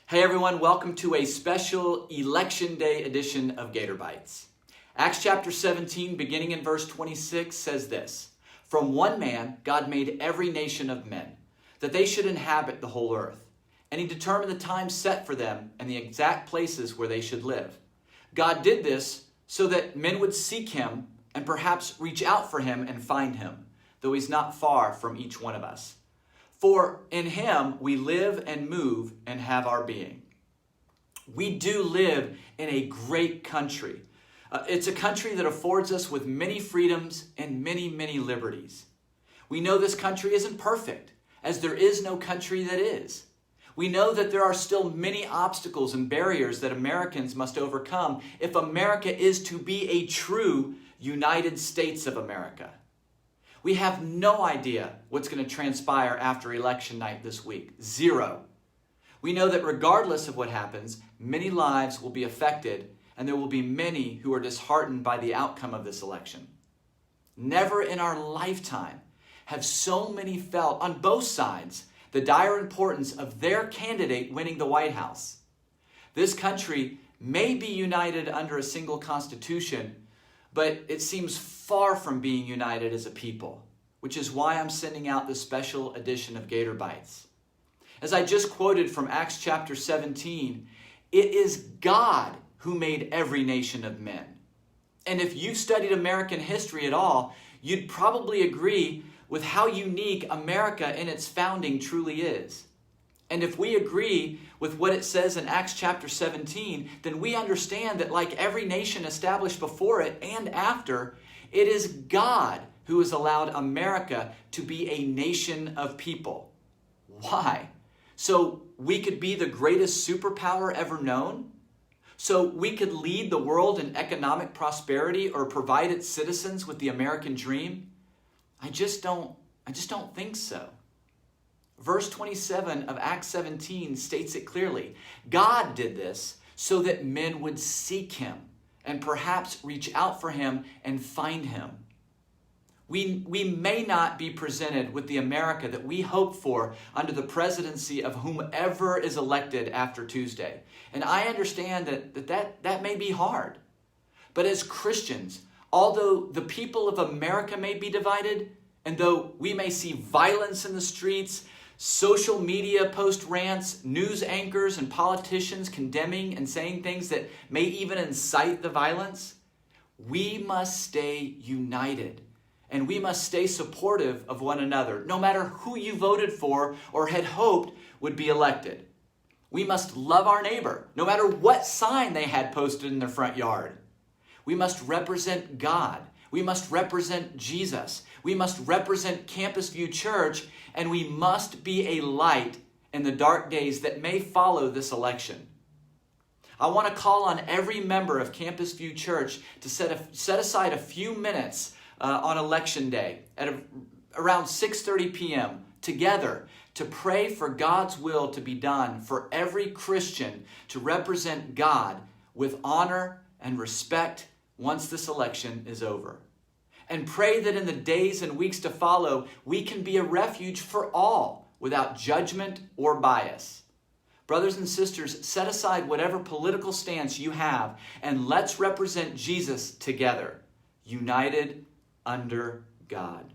Hey everyone, welcome to a special Election Day edition of GatorBites. Acts chapter 17, beginning in verse 26, says this: From one man God made every nation of men, that they should inhabit the whole earth. And he determined the time set for them and the exact places where they should live. God did this so that men would seek him and perhaps reach out for him and find him, though he's not far from each one of us. For in him we live and move and have our being. We do live in a great country. It's a country that affords us with many freedoms and many liberties. We know this country isn't perfect, as there is no country that is. We know that there are still many obstacles and barriers that Americans must overcome if America is to be a true United States of America. We have no idea what's going to transpire after election night this week. Zero. We know that regardless of what happens, many lives will be affected, and there will be many who are disheartened by the outcome of this election. Never in our lifetime have so many felt on both sides the dire importance of their candidate winning the White House. This country may be united under a single constitution, but it seems far from being united as a people, which is why I'm sending out this special edition of GatorBites. As I just quoted from Acts chapter 17, it is God who made every nation of men. And if you've studied American history at all, you'd probably agree with how unique America in its founding truly is. And if we agree with what it says in Acts chapter 17, then we understand that like every nation established before it and after, it is God who has allowed America to be a nation of people. Why? So we could be the greatest superpower ever known? So we could lead the world in economic prosperity or provide its citizens with the American dream? I just don't think so. Verse 27 of Acts 17 states it clearly. God did this so that men would seek him and perhaps reach out for him and find him. We may not be presented with the America that we hope for under the presidency of whomever is elected after Tuesday. And I understand that may be hard. But as Christians, although the people of America may be divided, and though we may see violence in the streets, social media post rants, news anchors and politicians condemning and saying things that may even incite the violence, we must stay united. And we must stay supportive of one another, no matter who you voted for or had hoped would be elected. We must love our neighbor, no matter what sign they had posted in their front yard. We must represent God. We must represent Jesus. We must represent Campus View Church, and we must be a light in the dark days that may follow this election. I want to call on every member of Campus View Church to set aside a few minutes on election day at around 6:30 p.m. together to pray for God's will to be done for every Christian to represent God with honor and respect once this election is over. And pray that in the days and weeks to follow, we can be a refuge for all without judgment or bias. Brothers and sisters, set aside whatever political stance you have and let's represent Jesus together, united under God.